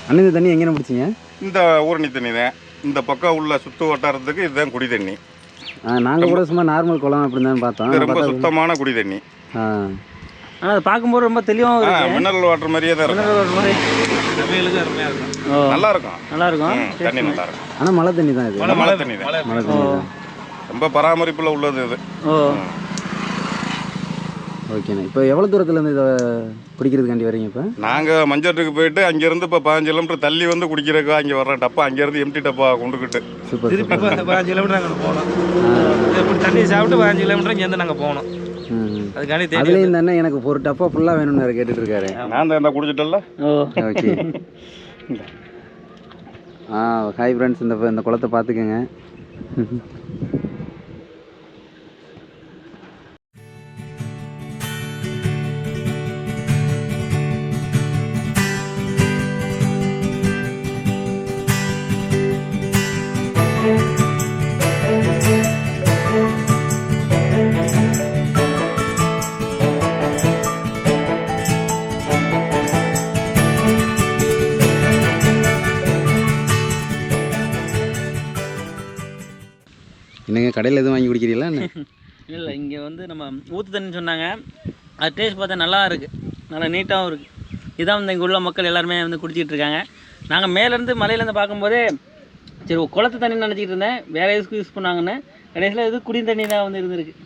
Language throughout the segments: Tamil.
அண்ணன் இந்த தண்ணி எங்கே பிடிச்சிங்க? இந்த ஊரணி தண்ணி தான். இந்த பக்கம் உள்ள சுற்று வட்டாரத்துக்கு இதுதான் குடி தண்ணி. நாங்கள் கூட சும்மா நார்மல் குளம் அப்படின்னு தான் பார்த்தோம். இது ரொம்ப சுத்தமான குடி தண்ணி. ஆனால் அது பார்க்கும்போது ரொம்ப தெளிவாகவும் இருக்கும். மினரல் வாட்டர் மாதிரியே தான் இருக்கும். மினரல் வாட்டர் மாதிரி அருமையாக இருக்கும். நல்லா இருக்கும். நல்லா இருக்கும். தண்ணி நல்லா இருக்கும். ஆனால் மழை தண்ணி தான் இது. மழை தண்ணி தான். மழை தண்ணி தான். ரொம்ப பராமரிப்பில் உள்ளது இது. ஓகேண்ணா. இப்போ எவ்வளோ தூரத்துலேருந்து இதை குடிக்கிறதுக்காண்டி வரீங்க? இப்போ நாங்கள் மஞ்சட்டுக்கு போயிட்டு அங்கேருந்து இப்போ 15 கிலோமீட்டர் தள்ளி வந்து குடிக்கிறதுக்கு அங்கே வர்ற டப்பா அங்கேருந்து எம்டி டப்பா கொண்டுக்கிட்டு திருப்பி 15 கிலோமீட்டர் நாங்கள் போகணும். இப்படி தண்ணி சாப்பிட்டு 15 கிலோமீட்டர் இங்கேருந்து நாங்கள் போகணும். அதுக்காண்டி அதுலேயும் தானே எனக்கு ஒரு டப்பா ஃபுல்லாக வேணும்னு கேட்டுட்டு இருக்காரு. நான் தான் என்ன குடிச்சிட்டல. ஓகே. ஹாய் ஃப்ரெண்ட்ஸ், இந்த குளத்தை பார்த்துக்கோங்க. என்னங்க கடையில் எதுவும் வாங்கி குடிக்கிறீங்களா? இல்லை, இங்கே வந்து நம்ம ஊற்று தண்ணின்னு சொன்னாங்க. அது டேஸ்ட் பார்த்தா நல்லா இருக்குது, நல்லா நீட்டாகவும் இருக்குது. இதான் வந்து இங்கே உள்ள மக்கள் எல்லாருமே வந்து குடிச்சிட்டு இருக்காங்க. நாங்கள் மேலேருந்து மலையிலேருந்து பார்க்கும்போதே சரி குளத்து தண்ணின்னு நினச்சிக்கிட்டு இருந்தேன், வேறு எதுக்கு யூஸ் பண்ணாங்கன்னு. கடைசியில் இது குடி தண்ணி தான் வந்து இருந்திருக்கு.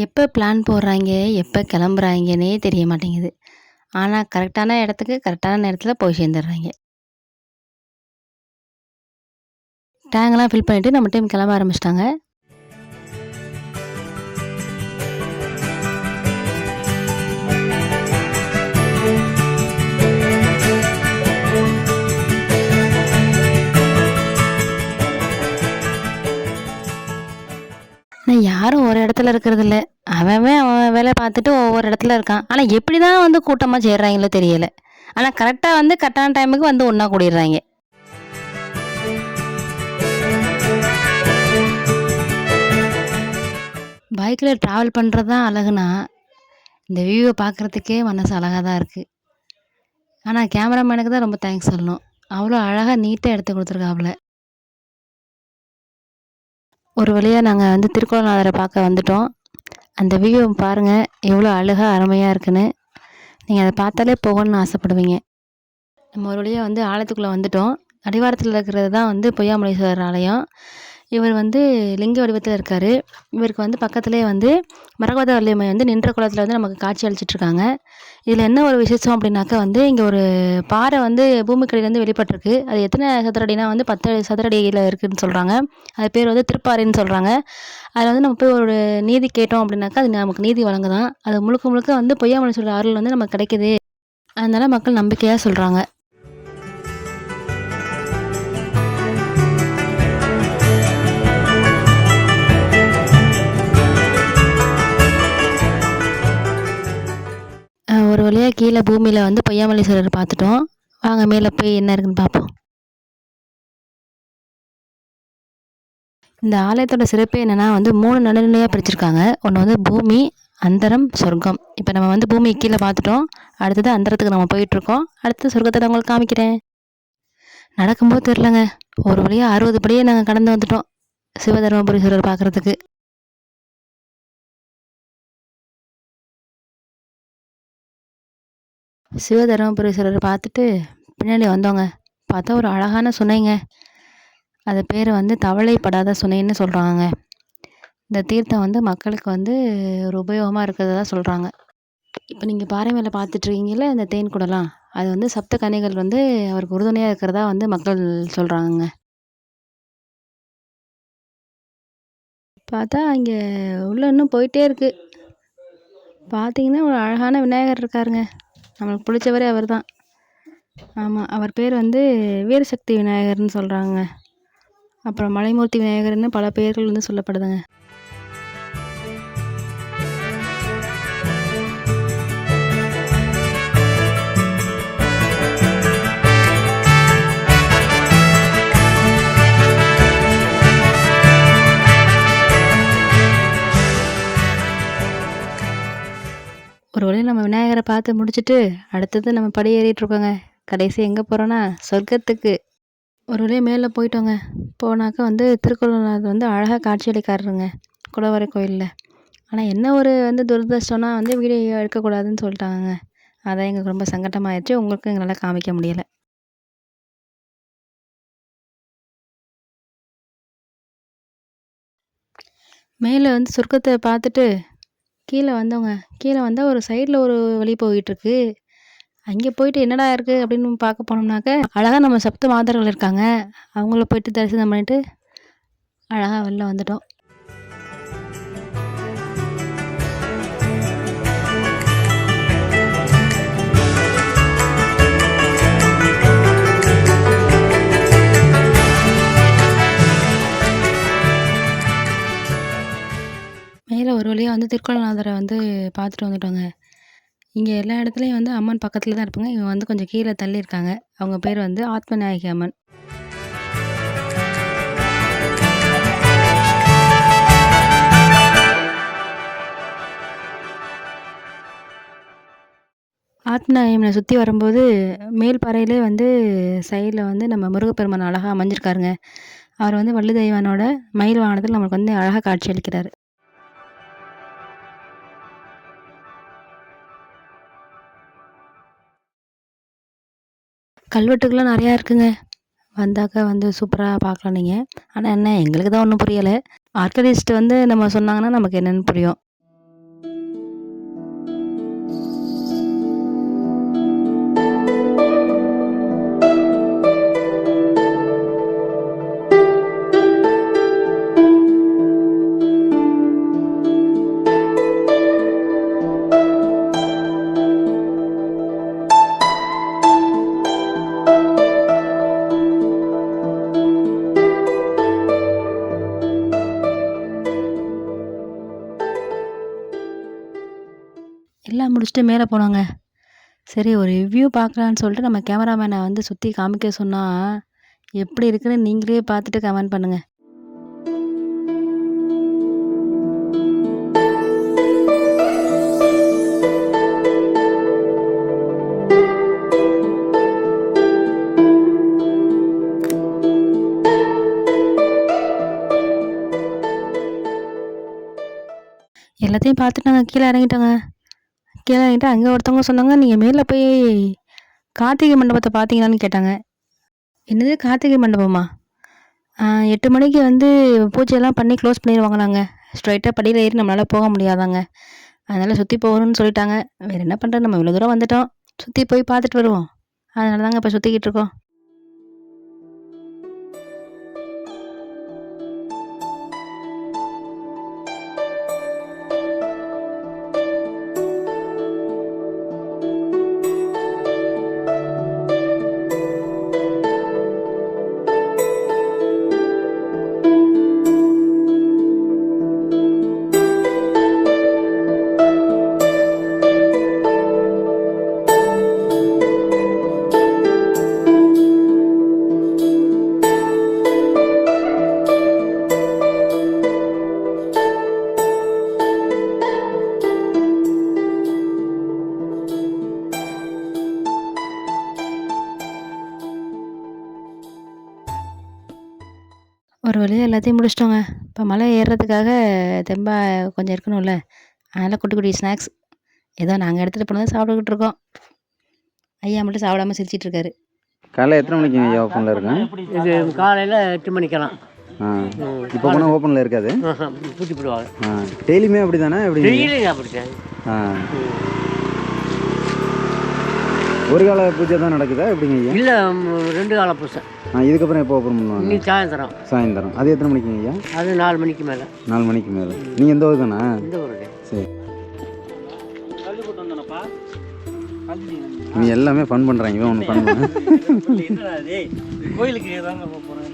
எப்போ பிளான் போடுறாங்க, எப்போ கிளம்புறாங்கன்னே தெரிய மாட்டேங்குது. ஆனால் கரெக்டான இடத்துக்கு கரெக்டான நேரத்தில் போய் சேர்ந்துடுறாங்க. டேங்கெல்லாம் ஃபில் பண்ணிவிட்டு நம்ம டைம் கிளம்ப ஆரம்பிச்சிட்டாங்க. ஆனால் யாரும் ஒரு இடத்துல இருக்கிறதில்ல. அவன் வேலை பார்த்துட்டு ஒவ்வொரு இடத்துல இருக்கான். ஆனால் எப்படி தான் வந்து கூட்டமாக சேர்றாங்களோ தெரியலை. ஆனால் கரெக்டாக வந்து கரெக்டான டைமுக்கு வந்து ஒன்றா கூடிடுறாங்க. பைக்கில் ட்ராவல் பண்ணுறது தான் அழகுனா, இந்த வியூவை பார்க்குறதுக்கே மனசு அழகாக தான் இருக்குது. ஆனால் கேமராமேனுக்கு தான் ரொம்ப தேங்க்ஸ் சொல்லணும். அவ்வளோ அழகாக நீட்டாக எடுத்து கொடுத்துருக்காப்புல. ஒரு வழியாக நாங்கள் வந்து திருக்கோணநாதரை பார்க்க வந்துட்டோம். அந்த வியூ பாருங்கள் எவ்வளோ அழகாக அருமையாக இருக்குன்னு. நீங்கள் அதை பார்த்தாலே போகணுன்னு ஆசைப்படுவீங்க. நம்ம ஒரு வழியாக வந்து ஆலயத்துக்குள்ளே வந்துட்டோம். அடிவாரத்தில் இருக்கிறது தான் வந்து பொய்யாமொழீஸ்வரர் ஆலயம். இவர் வந்து லிங்க வடிவத்தில் இருக்கார். இவருக்கு வந்து பக்கத்துலேயே வந்து மரகத வள்ளியம்மை வந்து நின்ற குளத்தில் வந்து நமக்கு காட்சி அளிச்சிட்ருக்காங்க. இதில் என்ன ஒரு விசேஷம் அப்படின்னாக்கா வந்து இங்கே ஒரு பாறை வந்து பூமிக்கடியிலேருந்து வெளிப்பட்டிருக்கு. அது எத்தனை சதுரடினா வந்து 10 சதுரடியில் இருக்குதுன்னு சொல்கிறாங்க. அது பேர் வந்து திருப்பாறைன்னு சொல்கிறாங்க. அதில் வந்து நம்ம போய் ஒரு நீதி கேட்டோம் அப்படின்னாக்கா அது நமக்கு நீதி வழங்குதான். அது முழுக்க முழுக்க வந்து பொய்யாமொழீஸ்வரர் அருள் வந்து நமக்கு கிடைக்குது. அதனால் மக்கள் நம்பிக்கையாக சொல்கிறாங்க. ஒரு வழியாக கீழே பூமியில் வந்து பொய்யாமொழீஸ்வரர் பார்த்துட்டோம். வாங்க மேலே போய் என்ன இருக்குன்னு பார்ப்போம். இந்த ஆலயத்தோட சிறப்பு என்னென்னா வந்து 3 நடுநிலையாக பிரிச்சிருக்காங்க. ஒன்று வந்து பூமி, அந்தரம், சொர்க்கம். இப்போ நம்ம வந்து பூமி கீழே பார்த்துட்டோம். அடுத்தது அந்தரத்துக்கு நம்ம போயிட்டுருக்கோம். அடுத்து சொர்க்கத்தை நான் உங்களுக்கு காமிக்கிறேன். நடக்கும்போது தெரிலங்க, ஒரு வழியாக 60 படியே நாங்கள் கடந்து வந்துட்டோம் சிவதர்மபுரீஸ்வரர் பார்க்குறதுக்கு. சிவதர்மபுரீஸ்வரர் பார்த்துட்டு பின்னாடி வந்தோங்க. பார்த்தா ஒரு அழகான சுனைங்க. அது பேர் வந்து தவளைப்படாத சுனைன்னு சொல்கிறாங்க. இந்த தீர்த்தம் வந்து மக்களுக்கு வந்து ஒரு உபயோகமாக இருக்கிறதா சொல்கிறாங்க. இப்போ நீங்கள் பாறை மேலே பார்த்துட்ருக்கீங்களே இந்த தேன் குடலாம், அது வந்து சப்த கன்னிகள் வந்து அவருக்கு உறுதுணையாக இருக்கிறதா வந்து மக்கள் சொல்கிறாங்க. பார்த்தா இங்கே உள்ள இன்னும் போயிட்டே இருக்குது. பார்த்தீங்கன்னா ஒரு அழகான விநாயகர் இருக்காருங்க. நம்மளுக்கு பிடிச்சவரே அவர் தான். ஆமாம், அவர் பேர் வந்து வீரசக்தி விநாயகர்னு சொல்கிறாங்க. அப்புறம் மலைமூர்த்தி விநாயகர்னு பல பெயர்கள் வந்து சொல்லப்படுதுங்க. ஒரு வழியாக நம்ம விநாயகரை பார்த்து முடிச்சுட்டு அடுத்தது நம்ம படி ஏறிட்டுருக்கோங்க. கடைசி எங்கே போகிறோன்னா சொர்க்கத்துக்கு. ஒரு வழியாக மேலே போயிட்டோங்க. போனாக்கா வந்து திருக்கோலநாதர் வந்து அழகாக காட்சியளிக்காருங்க குடவரை கோயிலில். ஆனால் என்ன ஒரு வந்து துரதிர்ஷ்டம்னா வந்து வீடியோ எடுக்கக்கூடாதுன்னு சொல்லிட்டாங்க. அதான் எங்களுக்கு ரொம்ப சங்கடமாயிடுச்சு. உங்களுக்கும் எங்களால் காமிக்க முடியலை. மேலே வந்து சொர்க்கத்தை பார்த்துட்டு கீழே வந்தோங்க. கீழே வந்தால் ஒரு சைடில் ஒரு வழி போயிட்டுருக்கு. அங்கே போயிட்டு என்னடா இருக்குது அப்படின்னு பார்க்க போனோம்னாக்க அழகாக நம்ம சப்த மாதர்கள் இருக்காங்க. அவங்கள போயிட்டு தரிசனம் பண்ணிட்டு அழகாக வெளில வந்துட்டோம். மேலே ஒரு வழியாக வந்து திருக்கோலநாதரை வந்து பார்த்துட்டு வந்துட்டோங்க. இங்கே எல்லா இடத்துலையும் வந்து அம்மன் பக்கத்தில் தான் இருப்பாங்க. இவங்க வந்து கொஞ்சம் கீழே தள்ளி இருக்காங்க. அவங்க பேர் வந்து ஆத்மநாயகி அம்மன். ஆத்மநாயகனை சுற்றி வரும்போது மேல் பாறையிலே வந்து சைடில் வந்து நம்ம முருகப்பெருமான் அழகாக அமைஞ்சிருக்காருங்க. அவர் வந்து வள்ளி தெய்வானோட மயில் வாகனத்தில் நம்மளுக்கு வந்து அழகாக காட்சி அளிக்கிறாரு. கல்வெட்டுக்கெல்லாம் நிறையா இருக்குங்க. வந்தாக்கா வந்து சூப்பராக பார்க்கலாம் நீங்கள். ஆனால் என்ன எங்களுக்கு தான் ஒன்றும் புரியலை. ஆர்கிடெக்ட் வந்து நம்ம சொன்னாங்கன்னா நமக்கு என்னென்னு புரியும். எல்லாம் முடிச்சுட்டு மேலே போனோங்க. சரி ஒரு ரிவ்யூ பார்க்கலான்னு சொல்லிட்டு நம்ம கேமராமேனை வந்து சுற்றி காமிக்க சொன்னால் எப்படி இருக்குன்னு நீங்களே பார்த்துட்டு கமெண்ட் பண்ணுங்கள். எல்லாத்தையும் பார்த்துட்டு நாங்கள் கீழே இறங்கிட்டோங்க. கீழே இறங்கிட்டு அங்கே ஒருத்தவங்க சொன்னாங்க, நீங்கள் மேலே போய் கார்த்திகை மண்டபத்தை பார்த்தீங்களான்னு கேட்டாங்க. என்னது கார்த்திகை மண்டபமா? 8 மணிக்கு வந்து பூஜையெல்லாம் பண்ணி க்ளோஸ் பண்ணிடுவாங்களாங்க. ஸ்ட்ரைட்டாக படியில் ஏறி நம்மளால் போக முடியாதாங்க. அதனால் சுற்றி போகணும்னு சொல்லிட்டாங்க. வேறு என்ன பண்ணுறது, நம்ம இவ்வளோ தூரம் வந்துட்டோம், சுற்றி போய் பார்த்துட்டு வருவோம். அதனால தாங்க இப்போ சுற்றிக்கிட்டு இருக்கோம். ஒரு வழியாக எல்லாத்தையும் முடிச்சிட்டோங்க. இப்போ மலை ஏறுறதுக்காக தெம்பா கொஞ்சம் இருக்கணும்ல, அதனால் குட்டி குட்டி ஸ்நாக்ஸ் ஏதோ நாங்கள் எடுத்துகிட்டு போனதை சாப்பிட்டுக்கிட்டு இருக்கோம். ஐயா மட்டும் சாப்பிடாம சிரிச்சிட்டு இருக்காரு. காலையில் எத்தனை மணிக்கு ஐயா ஓப்பனில் இருக்கும்? இது காலையில் 8 மணிக்கெல்லாம். இப்போ போனால் ஓப்பனில் இருக்காது, பூட்டி போடுவாங்க. டெய்லியுமே அப்படி தானே? எப்படி டெய்லியும் அப்படித்தான். ஒரு கால பூஜை தான் நடக்குதா எப்படிங்க ஐயா? இல்லை 2 கால பூசை. இதுக்கப்புறம் எப்போ ஓப்பன் பண்ணுவாங்க? இன்னைக்கு சாயந்தரம். சாயந்தரம். அது எத்தனை மணிக்குங்க ஐயா? அது 4 மணிக்கு மேலே. 4 மணிக்கு மேலே. நீங்கள் எந்த ஊர் தானே? இந்த ஊருடைய. சரி, நீ எல்லாமே ஃபன் பண்ணுறாங்க, இவன் ஒன்று ஃபன் பண்ண. கோயிலுக்கு தாங்க போகிறேன்.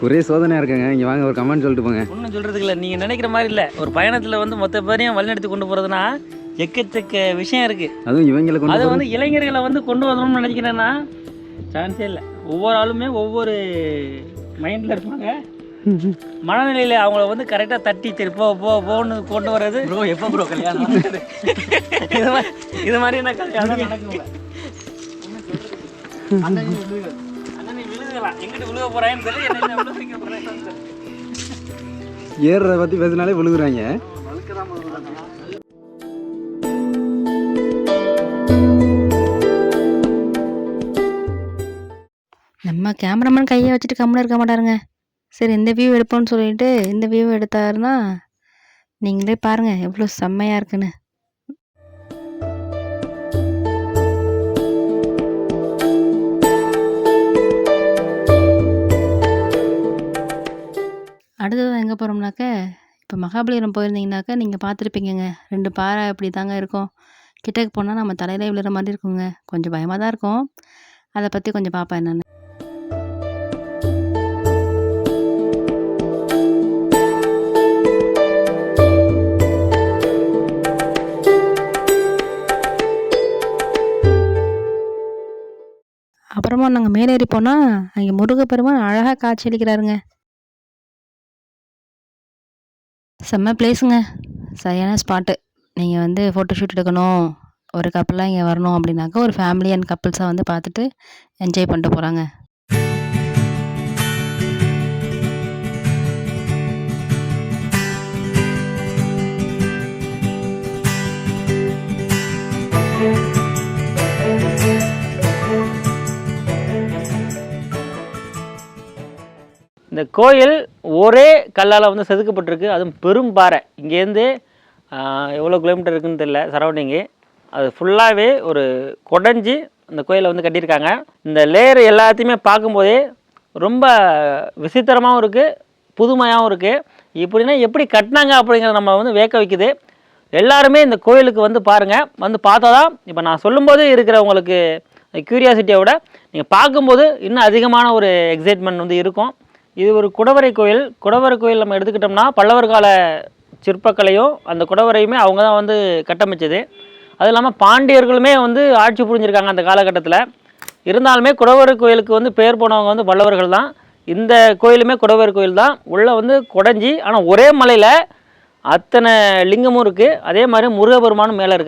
ஒரே சோதனையாக இருக்குங்க. இங்கே வாங்க ஒரு கமெண்ட் சொல்லிட்டு போங்க. ஒன்றும் சொல்கிறதுக்கு இல்லை, நீங்கள் நினைக்கிற மாதிரி இல்லை. ஒரு பயணத்தில் வந்து மொத்த பேரையும் வழிநடத்தி கொண்டு போகிறதுனா எக்கச்சக்க விஷயம் இருக்குது. அதுவும் இவங்களை கொண்டு அதை வந்து இளைஞர்களை வந்து கொண்டு வரணும்னு நினைக்கிறேன்னா சான்ஸே இல்லை. ஒவ்வொரு ஆளுமே ஒவ்வொரு மைண்டில் இருப்பாங்க. மனநிலையில் அவங்கள வந்து கரெக்டாக தட்டி சரி போன்னு கொண்டு வர்றது. ப்ரோ எப்போ ப்ரோ கல்யாணம்? இது மாதிரி என்ன கல்யாணம் நடக்குங்க. அண்ணன் விழுகலாம், எங்கிட்ட விழுக போகிறான்னு சொல்லி என்ன விழுக வைக்க போகிறேன்னு சொல்லி ஏறுறத பற்றி பேசினாலே விழுகுறாங்க. நம்ம கேமராமேன் கையை வச்சுட்டு கம்முன்னு இருக்க மாட்டாருங்க. சரி இந்த வியூ எடுப்போம்னு சொல்லிட்டு இந்த வியூ எடுத்தாருன்னா நீங்களே பாருங்கள் எவ்வளோ செம்மையாக இருக்குன்னு. அடுத்தது எங்கே போகிறோம்னாக்க, இப்போ மகாபலிபுரம் போயிருந்தீங்கன்னாக்கா நீங்கள் பார்த்துருப்பீங்கங்க. 2 பாறை அப்படி தாங்க இருக்கும். கிட்டக்கு போனால் நம்ம தலையிலே விழுற மாதிரி இருக்குங்க. கொஞ்சம் பயமாக தான் இருக்கும். அதை பற்றி கொஞ்சம் பார்ப்பேன் என்னன்னு. அப்புறமா நாங்கள் மேலேறி போனால் அங்கே முருகப்பெருமான் அழகாக காட்சியளிக்கிறாருங்க. செம்ம பிளேஸுங்க, சரியான ஸ்பாட்டு. நீங்கள் வந்து ஃபோட்டோ ஷூட் எடுக்கணும், ஒரு கப்பலாக இங்கே வரணும் அப்படின்னாக்கா ஒரு ஃபேமிலி அண்ட் கப்புள்ஸாக வந்து பார்த்துட்டு என்ஜாய் பண்ணிட்டு போகிறாங்க. இந்த கோயில் ஒரே கல்லால் வந்து செதுக்கப்பட்டிருக்கு. அதுவும் பெரும் பாறை. இங்கேருந்து எவ்வளோ கிலோமீட்டர் இருக்குதுன்னு தெரியல சரௌண்டிங்கு. அது ஃபுல்லாகவே ஒரு கொடைஞ்சி அந்த கோயிலை வந்து கட்டியிருக்காங்க. இந்த லேயர் எல்லாத்தையுமே பார்க்கும்போதே ரொம்ப விசித்திரமாகவும் இருக்குது, புதுமையாகவும் இருக்குது. இப்படின்னா எப்படி கட்டினாங்க அப்படிங்கிறத நம்ம வந்து வேக்க வைக்குது. எல்லாருமே இந்த கோயிலுக்கு வந்து பாருங்கள். வந்து பார்த்தா தான் இப்போ நான் சொல்லும்போது இருக்கிற உங்களுக்கு க்யூரியாசிட்டியை விட நீங்கள் பார்க்கும்போது இன்னும் அதிகமான ஒரு எக்ஸைட்மெண்ட் வந்து இருக்கும். இது ஒரு குடவரை கோயில். குடவரை கோயில் நம்ம எடுத்துக்கிட்டோம்னா பல்லவர் கால சிற்பக்கலையும் அந்த குடவரையுமே அவங்க தான் வந்து கட்டமைச்சது. அது இல்லாமல் பாண்டியர்களுமே வந்து ஆட்சி புரிஞ்சிருக்காங்க அந்த காலகட்டத்தில். இருந்தாலுமே குடவரை கோயிலுக்கு வந்து பேர் போனவங்க வந்து பல்லவர்கள் தான். இந்த கோயிலுமே குடவரை கோயில் தான். உள்ளே வந்து குடஞ்சி, ஆனால் ஒரே மலையில் அத்தனை லிங்கமும் இருக்குது. அதே மாதிரி முருகப்பெருமானும் மேலே இருக்கார்.